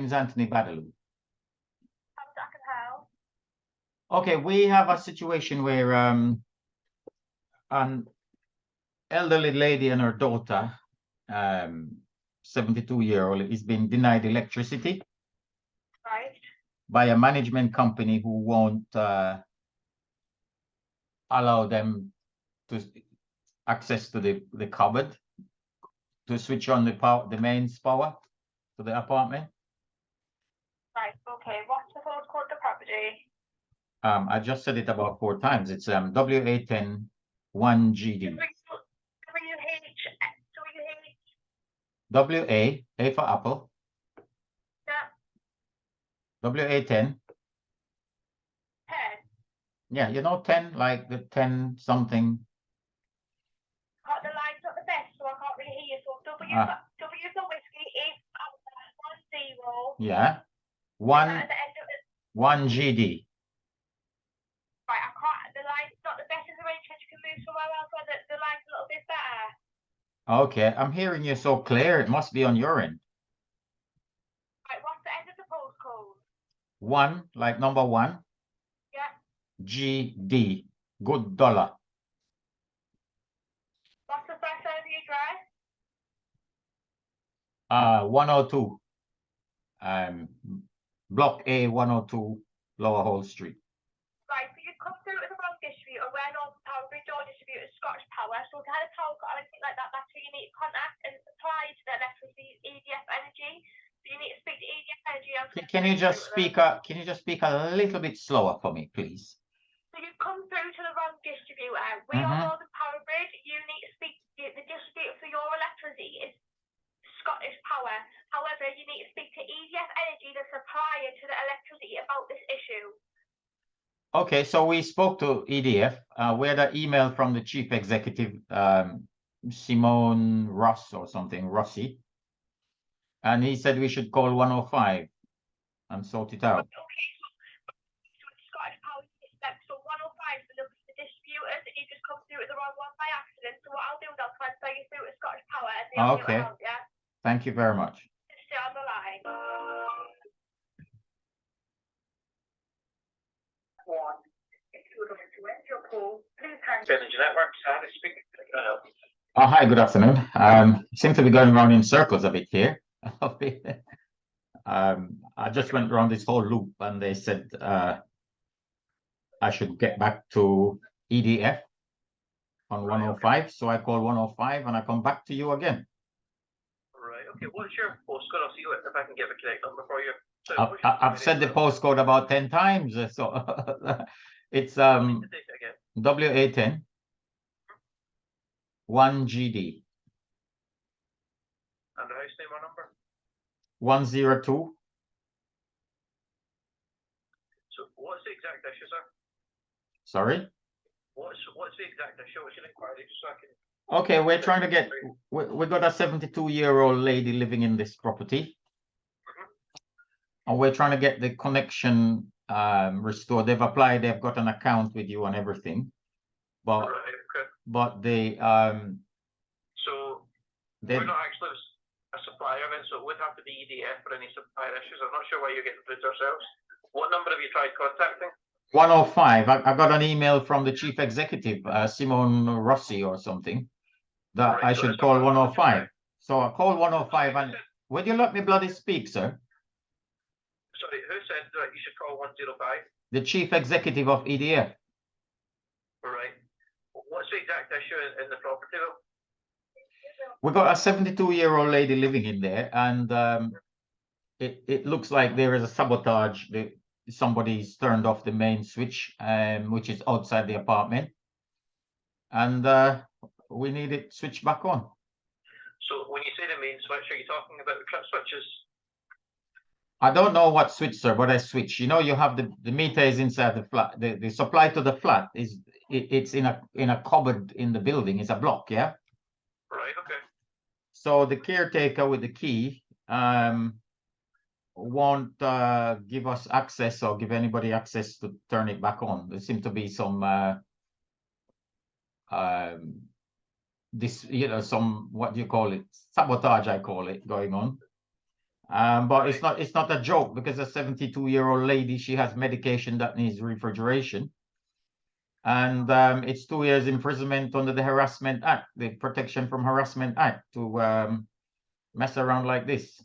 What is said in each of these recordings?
is Anthony Badaloo. How that can help? Okay, we have a situation where an elderly lady and her daughter, 72-year-old, is being denied electricity. Right. By a management company who won't allow them to access to the cupboard to switch on the mains power to the apartment. Right, okay. What's the postcode of the property? I just said it about 4 times. It's WA10 1GD. WA, A for Apple. Yeah. WA10. 10. Yeah, you know 10, like the 10 something. The line's not the best, so I can't really hear you. So W for whiskey, A for 10. Yeah. 1GD. Right, I can't. The line's not the best. Is there any chance you can move somewhere else where the line's a little bit better? Okay, I'm hearing you so clear. It must be on your end. Right, what's the end of the postcode? 1, like number 1. Yeah. GD. Good dollar. What's the first side of the address? 102. Block A, 102, Lower Hall Street. Right, so you've come through with the wrong distributor. We're Northern Power Grid, your distributor is Scottish Power. So to have a talk or anything like that, that's who you need to contact and supply to the electricity EDF Energy. So you need to speak to EDF Energy. Can you just speak a little bit slower for me, please? So you've come through to the wrong distributor. We are Northern Power Grid. You need to speak to the distributor for your electricity is Scottish Power. However, you need to speak to EDF Energy, the supplier to the electricity, about this issue. Okay, so we spoke to EDF. We had an email from the chief executive, Simone Rossi, and he said we should call 105 and sort it out. Okay, so Scottish Power, so 105 for the distributors, and you just come through with the wrong one by accident. So what I'll do is I'll transfer you through to Scottish Power and they'll be able to help, yeah? Thank you very much. Just stay on the line. Energy Network, Sandy speaking. Oh, hi, good afternoon. Seem to be going around in circles a bit here. I just went around this whole loop and they said I should get back to EDF on 105. So I call 105 and I come back to you again. Right, okay. What's your postcode? I'll see if I can get the correct number for you. So I've said the postcode about 10 times. So it's WA10 1GD. And the house name or number? 102. So what's the exact issue, sir? Sorry? What's the exact issue? What's your inquiry? Just so I can... Okay, we're trying to get, we got a 72-year-old lady living in this property. And we're trying to get the connection restored. They've applied, they've got an account with you and everything. But but they so we're not actually a supplier of it, so it would have to be EDF for any supplier issues. I'm not sure why you're getting through to ourselves. What number have you tried contacting? 105. I got an email from the chief executive, Simone Rossi or something, that I should call 105. So I call 105 and would you let me bloody speak, sir? Sorry, who said that you should call 105? The chief executive of EDF. Right. What's the exact issue in the property though? We got a 72-year-old lady living in there, and it looks like there is a sabotage. Somebody's turned off the main switch, which is outside the apartment, and we need it switched back on. So when you say the main switch, are you talking about the trip switches? I don't know what switch, sir, but I switch. You know, you have the meter is inside the flat. The supply to the flat is it's in a cupboard in the building. It's a block, yeah. Right. Okay. So the caretaker with the key won't give us access or give anybody access to turn it back on. There seems to be some some what do you call it, sabotage, I call it, going on. But it's not a joke, because a 72-year-old lady, she has medication that needs refrigeration. And it's 2 years imprisonment under the Harassment Act, the Protection from Harassment Act, to mess around like this.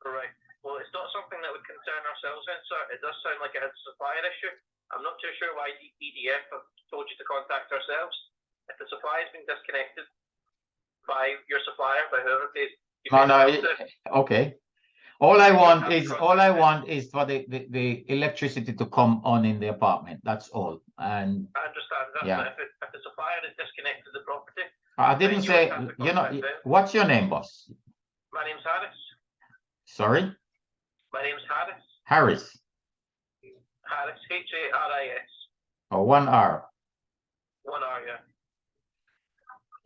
Right. Well, it's not something that would concern ourselves in, sir. It does sound like it has a supplier issue. I'm not too sure why EDF have told you to contact ourselves. If the supply has been disconnected by your supplier, by whoever pays, Okay. All I want is for the electricity to come on in the apartment. That's all. And I understand that, yeah. but if the supplier is disconnected the property, I didn't say, what's your name, boss? My name's Harris. Sorry? My name's Harris. Harris. Harris, H-A-R-I-S. Oh, 1 R. 1 R, yeah.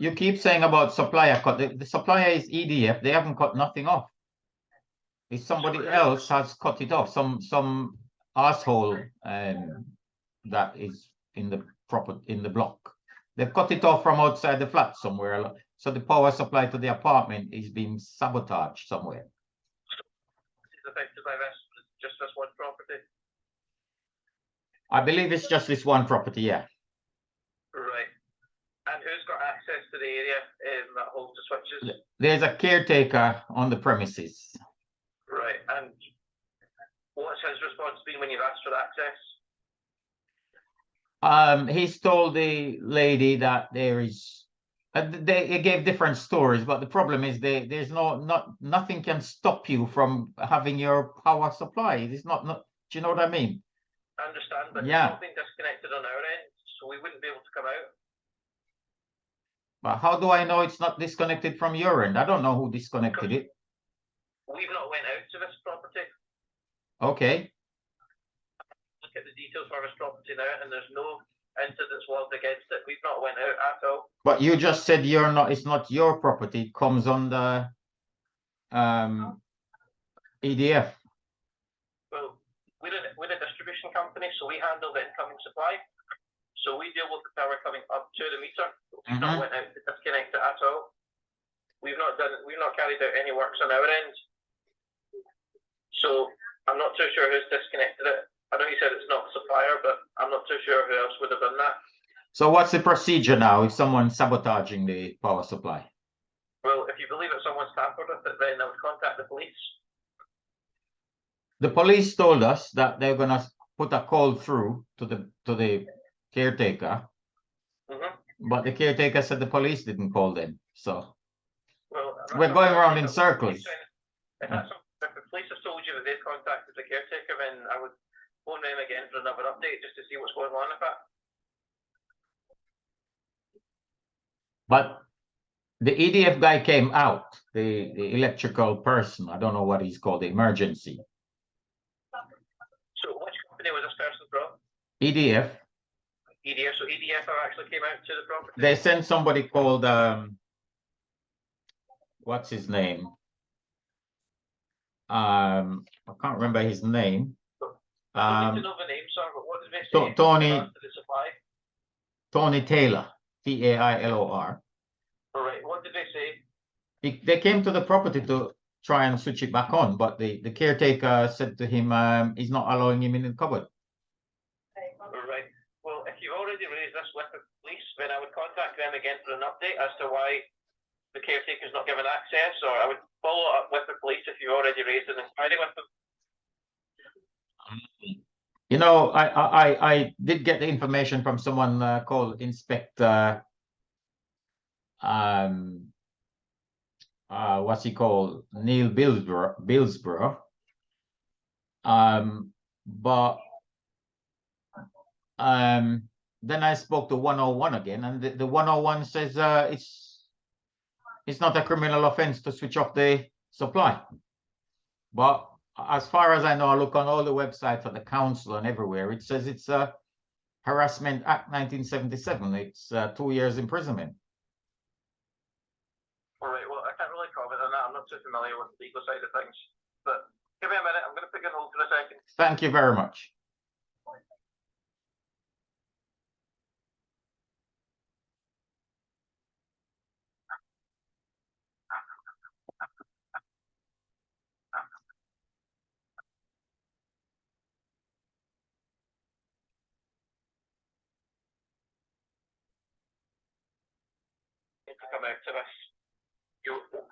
You keep saying about supplier cut. The supplier is EDF. They haven't cut nothing off. If somebody else has cut it off, some asshole that is in the block. They've cut it off from outside the flat somewhere. So the power supply to the apartment is being sabotaged somewhere. Is affected by this, just this one property? I believe it's just this one property, yeah. Right. And who's got access to the area that holds the switches? There's a caretaker on the premises. Right. And what's his response been when you've asked for access? He's told the lady that there is. They gave different stories, but the problem is there's nothing can stop you from having your power supply. It's not. Do you know what I mean? I understand, but yeah. It's not been disconnected on our end, so we wouldn't be able to come out. But how do I know it's not disconnected from your end? I don't know who disconnected it. We've not went out to this property. Okay. Look at the details for this property now, and there's no incidents logged against it. We've not went out at all. But you just said it's not your property. It comes under EDF. Well, we're a distribution company, so we handle the incoming supply. So we deal with the power coming up to the meter. We've not went out to disconnect it at all. We've not carried out any works on our end. So I'm not too sure who's disconnected it. I know you said it's not the supplier, but I'm not too sure who else would have done that. So what's the procedure now if someone's sabotaging the power supply? Well, if you believe that someone's tampered with it, then I would contact the police. The police told us that they're gonna put a call through to the caretaker. But the caretaker said the police didn't call them. So we're going around in circles. If the police have told you that they've contacted the caretaker, then I would phone them again for another update just to see what's going on with that. But the EDF guy came out, the electrical person. I don't know what he's called, the emergency. So which company was this person from? EDF. EDF. So EDF actually came out to the property? They sent somebody called, what's his name? I can't remember his name. I don't need to know the name, sir, but what did they say? Tony Taylor, Tailor. All right, what did they say? They came to the property to try and switch it back on, but the caretaker said to him he's not allowing him in the cupboard. All right. Well, if you've already raised this with the police, then I would contact them again for an update as to why the caretaker's not given access, or I would follow up with the police if you already raised an inquiry with them. You know, I did get the information from someone called Inspector. What's he called? Neil Bilsborough. But then I spoke to 101 again, and the 101 says it's not a criminal offense to switch off the supply. But as far as I know, I look on all the websites of the council and everywhere, it says it's a Harassment Act 1977. It's 2 years imprisonment. All right, well, I can't really comment on that. I'm not too familiar with the legal side of things. But give me a minute. I'm going to put you on hold for a second. Thank you very much. to come out to this.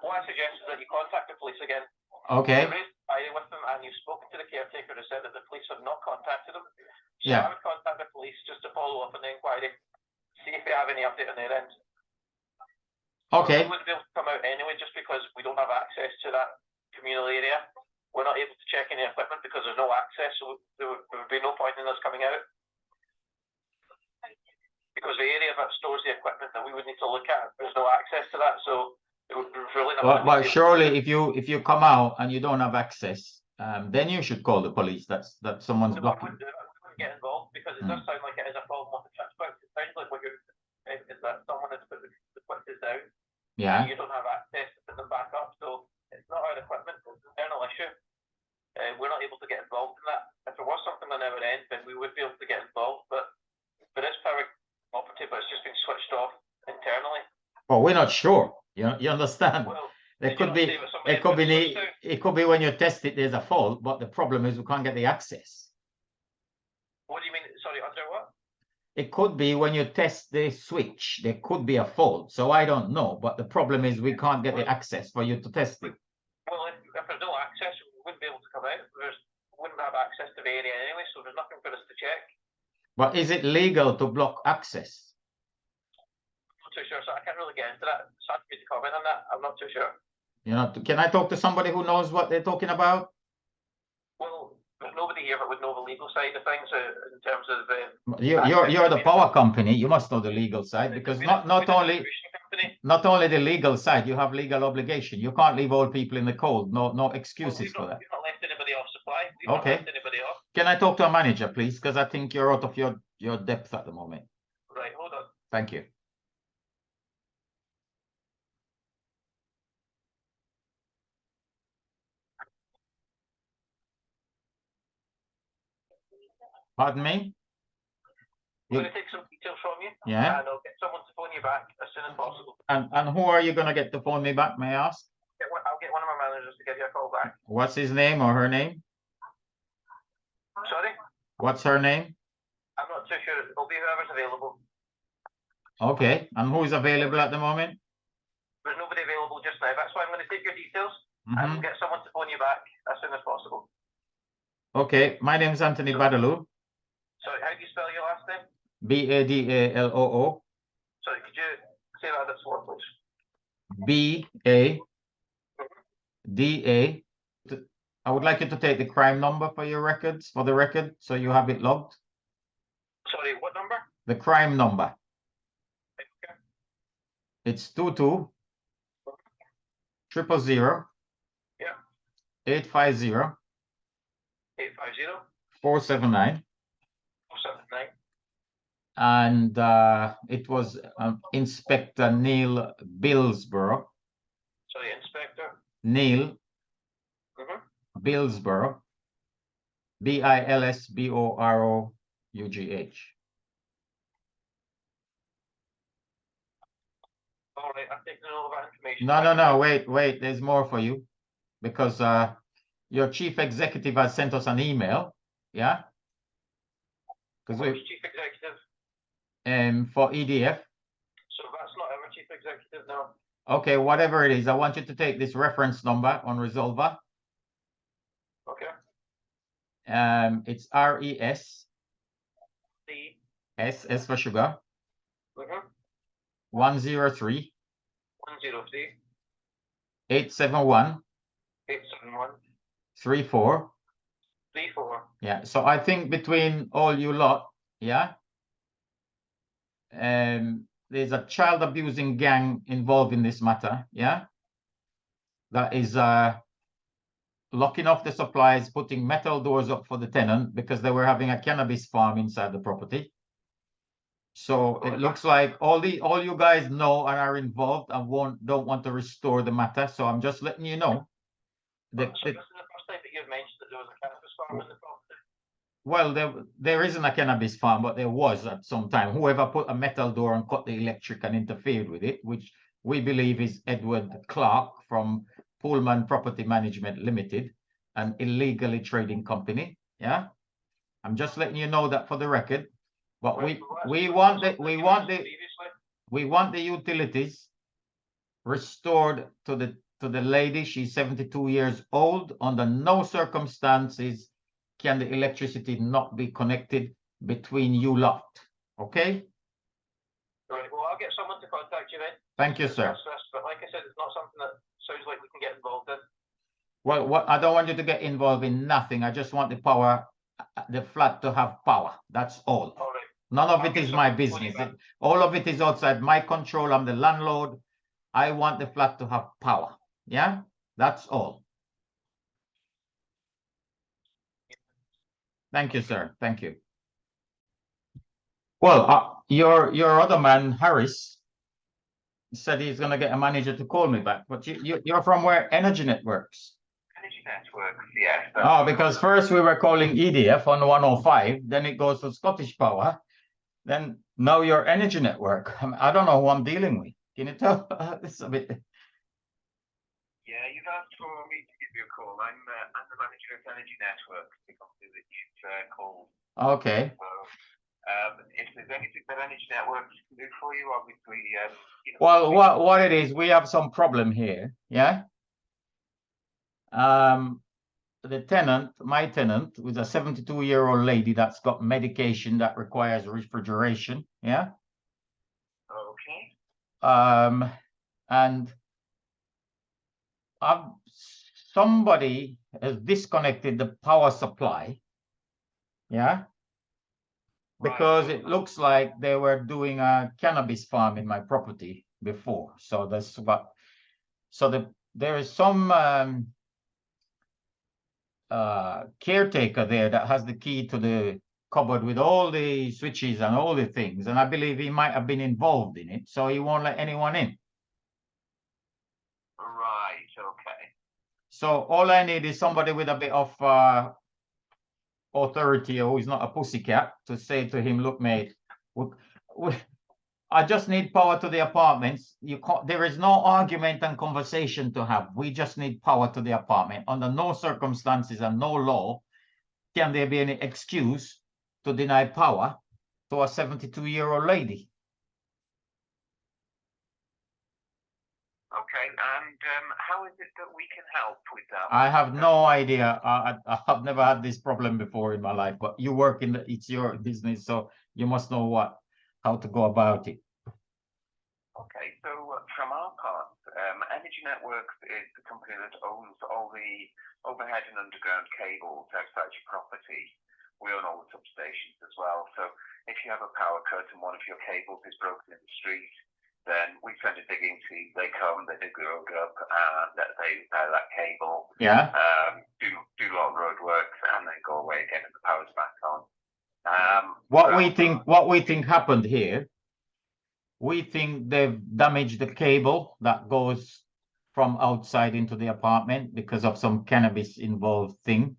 What I suggest is that you contact the police again. Okay. You raised inquiry with them, and you've spoken to the caretaker who said that the police have not contacted them. So Yeah. I would contact the police just to follow up on the inquiry, see if they have any update on their end. Okay. We wouldn't be able to come out anyway, just because we don't have access to that communal area. We're not able to check any equipment because there's no access, so there would be no point in us coming out. Because the area that stores the equipment that we would need to look at, there's no access to that, so it would be really not. But surely if you come out and you don't have access, then you should call the police. That someone's blocking. We wouldn't get involved because it does sound like it is a problem with the transport. It sounds like what you're saying is that someone has put the switches down. Yeah. And you don't have access to put them back up, so it's not our equipment, it's an internal issue. We're not able to get involved in that. If there was something on our end, then we would be able to get involved, but there is power property, but it's just been switched off internally. Well, we're not sure. You understand? Well, It could be when you test it, there's a fault, but the problem is we can't get the access. What do you mean? Sorry, under what? It could be when you test the switch, there could be a fault. So I don't know, but the problem is we can't get the access for you to test it. Well, if there's no access, we wouldn't be able to come out. We wouldn't have access to the area anyway, so there's nothing for us to check. But is it legal to block access? I'm not too sure, so I can't really get into that. It's hard for me to comment on that. I'm not too sure. Can I talk to somebody who knows what they're talking about? Well, there's nobody here that would know the legal side of things in terms of. You're the power company. You must know the legal side, because not only the legal side, you have legal obligation. You can't leave old people in the cold. No excuses for that. We've not left anybody off supply. We've not left anybody off. Can I talk to a manager, please? Because I think you're out of your depth at the moment. Right, hold on. Thank you. Pardon me? I'm going to take some details from you. Yeah. And I'll get someone to phone you back as soon as possible. And who are you going to get to phone me back, may I ask? I'll get one of my managers to give you a call back. What's his name or her name? Sorry? What's her name? I'm not too sure. It'll be whoever's available. Okay. And who's available at the moment? There's nobody available just now. That's why I'm going to take your details and get someone to phone you back as soon as possible. Okay. My name is Anthony Badaloo. Sorry, how do you spell your last name? Badaloo. Sorry, could you say that at slow, please? Bada. I would like you to take the crime number for your records, for the record, so you have it logged. Sorry, what number? The crime number. Okay. It's 22 000 Yeah. 850 850 479. 479. And it was Inspector Neil Bilsborough. Sorry, Inspector. Neil Bilsborough. Bilsborough. All right, I'm taking all of that information. No, wait, there's more for you, because your chief executive has sent us an email, yeah? Because Which chief executive? For EDF. So that's not our chief executive, no. Okay, whatever it is, I want you to take this reference number on Resolver. Okay. It's RES. C. S for sugar. 103 871 871 34. 34. Yeah, so I think between all you lot, yeah, there's a child abusing gang involved in this matter, yeah, that is locking off the supplies, putting metal doors up for the tenant because they were having a cannabis farm inside the property. So it looks like all you guys know and are involved and don't want to restore the matter. So I'm just letting you know that. So this is the first time that you've mentioned that there was a cannabis farm in the property. Well, there isn't a cannabis farm, but there was at some time. Whoever put a metal door and cut the electric and interfered with it, which we believe is Edward Clarke from Poolman Property Management Ltd, an illegally trading company. Yeah, I'm just letting you know that for the record. But we want the utilities restored to the lady. She's 72 years old. Under no circumstances can the electricity not be connected between you lot. Okay? Right, well, I'll get someone to contact you then. Thank you, to sir. discuss this, but like I said, it's not something that sounds like we can get involved in. Well, what I don't want you to get involved in nothing. I just want the power, the flat to have power. That's all. All right. None of I'll it get is my someone to call you business. back. All of it is outside my control. I'm the landlord. I want the flat to have power. Yeah, that's all. Thank you, sir. Thank you. Well, your other man, Harris, said he's going to get a manager to call me back. But you're from where? Energy Networks. Energy Networks, yes. Oh, because first we were calling EDF on 105, then it goes to Scottish Power. Then now you're Energy Network. I don't know who I'm dealing with. Can you tell? It's a bit. Yeah, you've asked for me to give you a call. I'm the manager of Energy Networks, the company that you've called. Okay. So, if there's anything that Energy Networks can do for you, obviously, you know. Well, what it is, we have some problem here. Yeah. The tenant, my tenant, was a 72-year-old lady that's got medication that requires refrigeration. Yeah. Okay. And somebody has disconnected the power supply. Yeah. Because it looks like they were doing a cannabis farm in my property before. So that's what. So there is some caretaker there that has the key to the cupboard with all the switches and all the things, and I believe he might have been involved in it, so he won't let anyone in. Right. Okay. So all I need is somebody with a bit of authority, who is not a pussycat, to say to him, look, mate, I just need power to the apartments. There is no argument and conversation to have. We just need power to the apartment. Under no circumstances and no law can there be any excuse to deny power to a 72-year-old lady. Okay, and how is it that we can help with that? I have no idea. I have never had this problem before in my life, but you work in it's your business, so you must know how to go about it. Okay, so from our part, Energy Networks is the company that owns all the overhead and underground cables outside your property. We own all the substations as well. So if you have a power cut and one of your cables is broken in the street, then we send a digging team. They come, they dig the road up, and they repair that cable. Yeah. Do long road works, and then go away again, and the power's back on. What we think happened here. We think they've damaged the cable that goes from outside into the apartment because of some cannabis involved thing.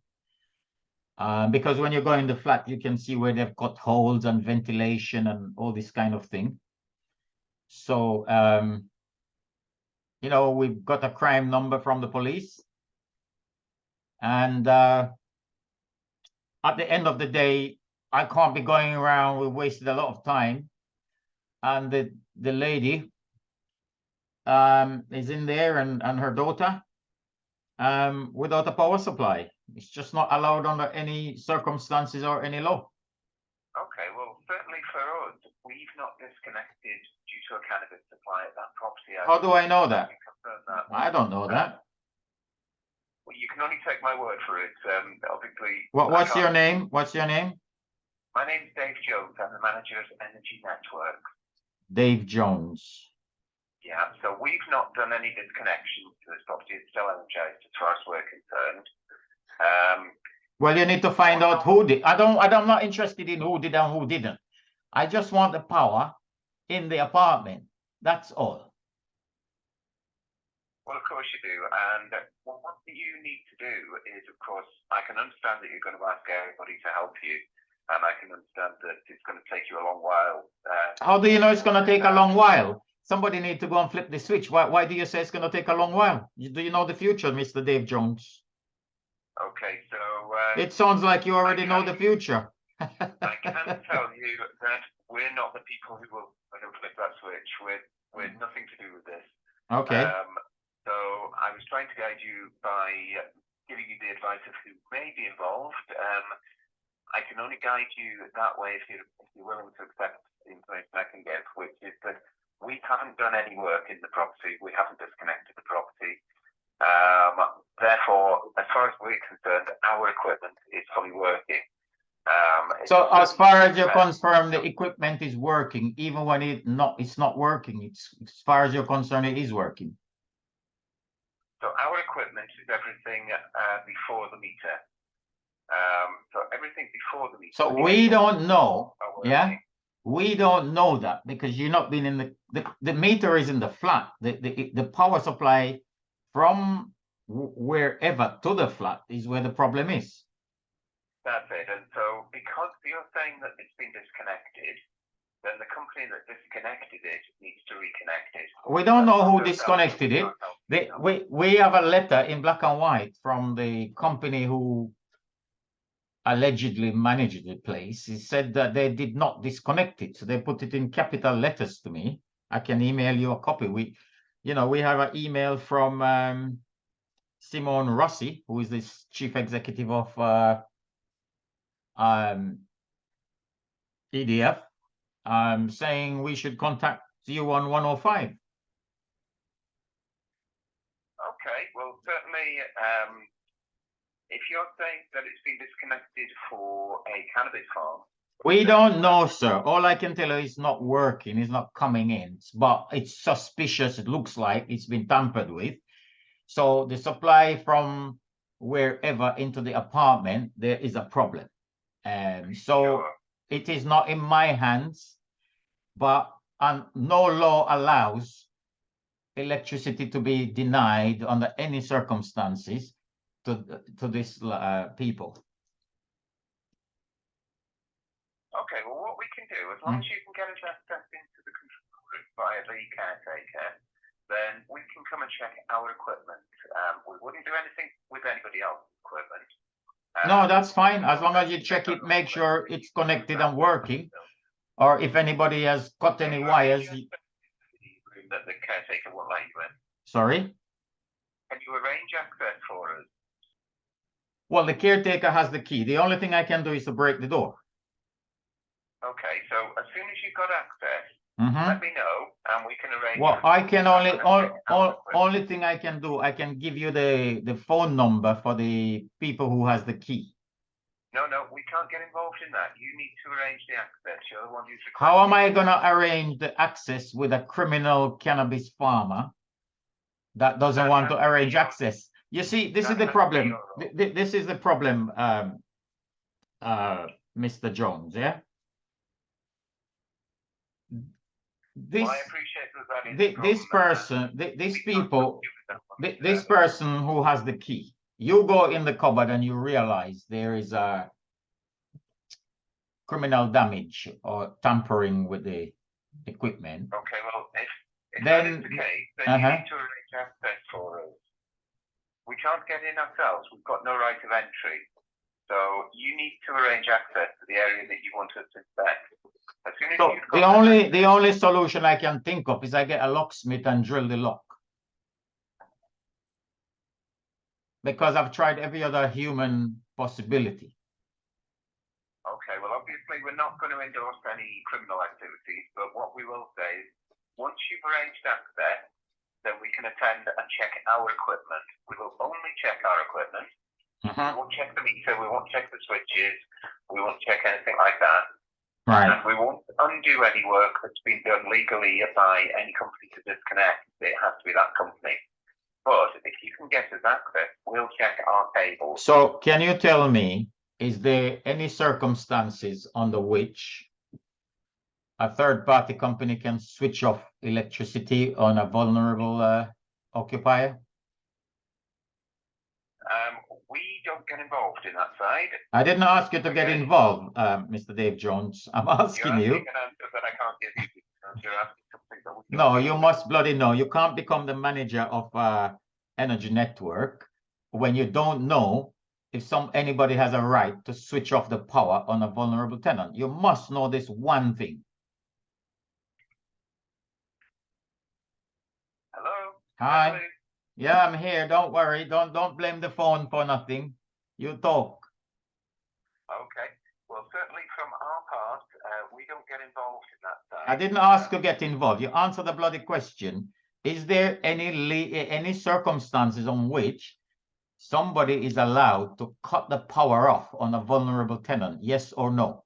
Because when you go in the flat, you can see where they've got holes and ventilation and all this kind of thing. So, you know, we've got a crime number from the police. And at the end of the day, I can't be going around. We wasted a lot of time. And the lady is in there and her daughter without a power supply. It's just not allowed under any circumstances or any law. Okay, well, certainly for us, we've not disconnected due to a cannabis supply at that property. How do I know that? I don't know that. Well, you can only take my word for it. Obviously. What's your name? What's your name? My name's Dave Jones. I'm the manager of Energy Networks. Dave Jones. Yeah, so we've not done any disconnections to this property. It's still energized as far as we're concerned. Well, you need to find out who did. I'm not interested in who did and who didn't. I just want the power in the apartment. That's all. Well, of course you do. And what you need to do is, of course, I can understand that you're going to ask everybody to help you. And I can understand that it's going to take you a long while. How do you know it's going to take a long while? Somebody need to go and flip the switch. Why do you say it's going to take a long while? Do you know the future, Mr. Dave Jones? Okay, so... it sounds like you already know the future. I can tell you that we're not the people who will flip that switch. We're nothing to do with this. Okay. So I was trying to guide you by giving you the advice of who may be involved. I can only guide you that way if you're willing to accept the information I can give, which is that we haven't done any work in the property. We haven't disconnected the property. Therefore, as far as we're concerned, our equipment is fully working. So as far as you're concerned, the equipment is working, even when it's not working. It's as far as you're concerned, it is working. So our equipment is everything before the meter. So everything before the meter. So we don't know, yeah? We don't know that because you're not been in the meter is in the flat. The power supply from wherever to the flat is where the problem is. That's it. And so because you're saying that it's been disconnected, then the company that disconnected it needs to reconnect it. We don't know who disconnected it. We have a letter in black and white from the company who allegedly managed the place. He said that they did not disconnect it. So they put it in capital letters to me. I can email you a copy. We have an email from Simone Rossi, who is this chief executive of EDF, saying we should contact you on 105. Okay, well, certainly, if you're saying that it's been disconnected for a cannabis farm. We don't know, sir. All I can tell you is not working, it's not coming in, but it's suspicious. It looks like it's been tampered with. So the supply from wherever into the apartment, there is a problem. So it is not in my hands, but no law allows electricity to be denied under any circumstances to these people. Okay, well, what we can do, as long as you can get us access into the control room via the caretaker, then we can come and check our equipment. We wouldn't do anything with anybody else's equipment. No, that's fine. As long as you check it, make sure it's connected and working. Or if anybody has cut any wires. That the caretaker will let you in. Sorry? Can you arrange access for us? Well, the caretaker has the key. The only thing I can do is to break the door. Okay, so as soon as you've got access, let me know and we can arrange. Well, I can only thing I can do, I can give you the phone number for the people who has the key. No, we can't get involved in that. You need to arrange the access. You're the one who's. How am I gonna arrange the access with a criminal cannabis farmer that doesn't want to arrange access? You see, this is the problem. This is the problem, Mr. Jones, yeah? This person who has the key, you go in the cupboard and you realize there is a criminal damage or tampering with the equipment. Okay, well, if that is the case, then you need to arrange access for us. We can't get in ourselves. We've got no right of entry. So you need to arrange access to the area that you want us to inspect. As soon as so the only solution I can think of is I get a locksmith and drill the lock. Because I've tried every other human possibility. Okay, well, obviously we're not going to endorse any criminal activities, but what we will say is once you've arranged access, then we can attend and check our equipment. We will only check our equipment. We won't check the meter, we won't check the switches, we won't check anything like that. Right. And we won't undo any work that's been done legally by any company to disconnect. It has to be that company. But if you can get us access, we'll check our cables. So can you tell me, is there any circumstances under which a third-party company can switch off electricity on a vulnerable occupier? We don't get involved in that side. I didn't ask you to get involved, Mr. Dave Jones. I'm asking you. An answer that I can't give you. You're asking something that we No, you must bloody know. You can't become the manager of energy network when you don't know if anybody has a right to switch off the power on a vulnerable tenant. You must know this one thing. Hello? Hi. Hello. Yeah, I'm here. Don't worry. Don't blame the phone for nothing. You talk. Okay. Well, certainly from our part, we don't get involved in that side. I didn't ask to get involved. You answer the bloody question. Is there any circumstances on which somebody is allowed to cut the power off on a vulnerable tenant? Yes or no?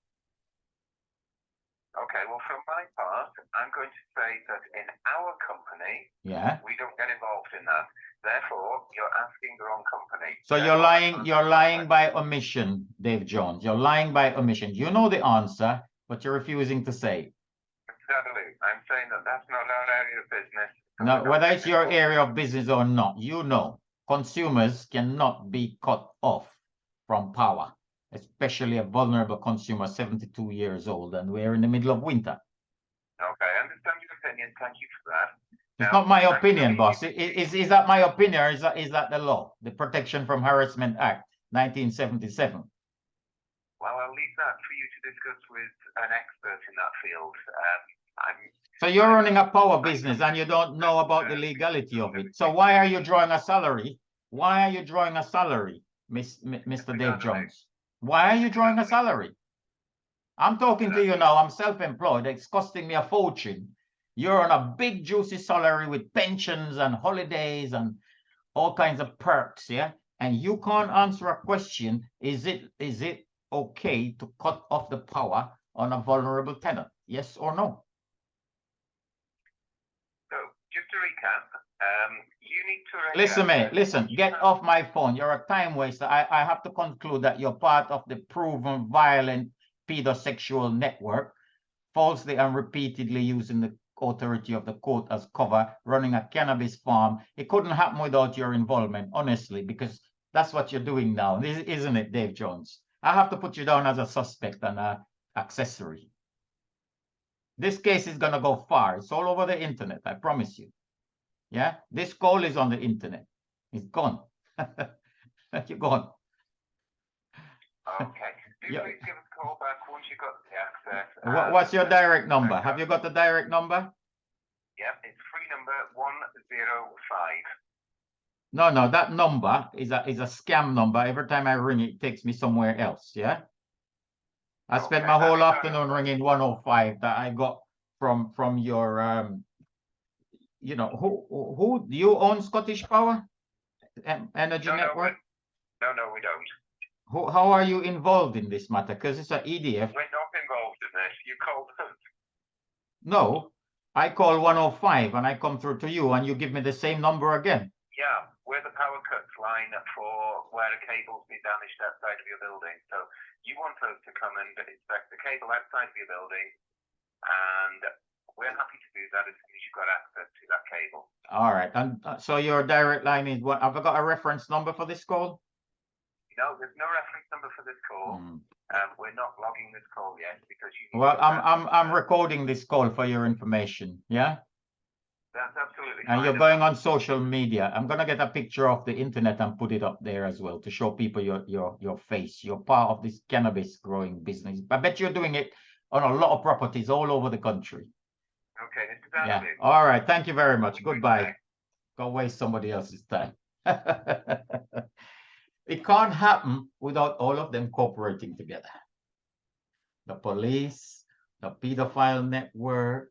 Okay. Well, from my part, I'm going to say that in our company, Yeah. we don't get involved in that. Therefore, you're asking the wrong company. So you're lying by omission, Dave Jones. You're lying by omission. You know the answer, but you're refusing to say. Exactly. I'm saying that that's not our area of business. So No, we don't whether get it's your involved. area of business or not, you know, consumers cannot be cut off from power, especially a vulnerable consumer, 72 years old, and we're in the middle of winter. Okay, I understand your opinion. Thank you for that. It's Now, not my I'm opinion, gonna boss. leave you- Is that my opinion, or is that the law? The Protection from Harassment Act, 1977. Well, I'll leave that for you to discuss with an expert in that field. So you're running a power business and you don't know about the legality of it. So why are you drawing a salary? Why are you drawing a salary, Mr. Dave Jones? Why are you drawing a salary? I'm talking to you now. I'm self-employed. It's costing me a fortune. You're on a big juicy salary with pensions and holidays and all kinds of perks, yeah? And you can't answer a question, is it okay to cut off the power on a vulnerable tenant? Yes or no? So, just to recap, you need to... Listen, mate, listen, get off my phone. You're a time waster. I have to conclude that you're part of the proven violent pedosexual network, falsely and repeatedly using the authority of the court as cover, running a cannabis farm. It couldn't happen without your involvement, honestly, because that's what you're doing now, isn't it, Dave Jones? I have to put you down as a suspect and an accessory. This case is going to go far. It's all over the internet, I promise you. Yeah, this call is on the internet. It's gone. You're gone. Okay. Please give us a call back once you've got the access. What's your direct number? Have you got the direct number? Yep, it's free number 105. No, that number is a scam number. Every time I ring it, it takes me somewhere else. Yeah. I spent my whole afternoon ringing 105 that I got from your you know, who do you own Scottish Power Energy Network? No, we don't. How are you involved in this matter? Because it's an EDF. We're not involved in this. You called us. No, I call 105 and I come through to you and you give me the same number again. Yeah, we're the power cuts line for where a cable's been damaged outside of your building. So you want us to come and inspect the cable outside of your building, and we're happy to do that as soon as you've got access to that cable. All right. And so your direct line is what? Have I got a reference number for this call? No, there's no reference number for this call. We're not logging this call yet because you. Well, I'm recording this call for your information. Yeah. That's absolutely and fine. you're going on social media. I'm gonna get a picture of the internet and put it up there as well to show people your face. You're part of this cannabis growing business. I bet you're doing it on a lot of properties all over the country. Okay, this is yeah. All right. Thank you very much. Goodbye. Go waste somebody else's time. It can't happen without all of them cooperating together. The police, the pedophile network,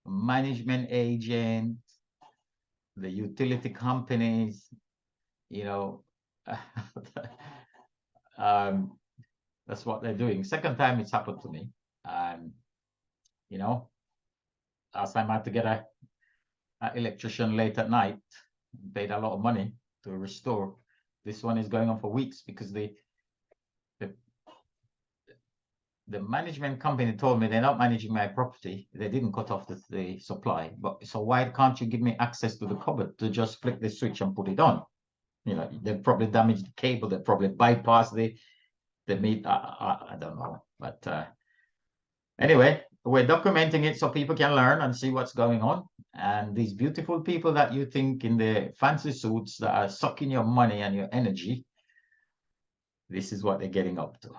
management agent, the utility companies, you know, that's what they're doing. Second time it's happened to me. You know, last time I had to get an electrician late at night, paid a lot of money to restore. This one is going on for weeks because the management company told me they're not managing my property. They didn't cut off the supply. But so why can't you give me access to the cupboard to just flick the switch and put it on? You know, they probably damaged the cable. They probably bypassed the meat. I don't know. But anyway, we're documenting it so people can learn and see what's going on. And these beautiful people that you think in the fancy suits that are sucking your money and your energy, this is what they're getting up to.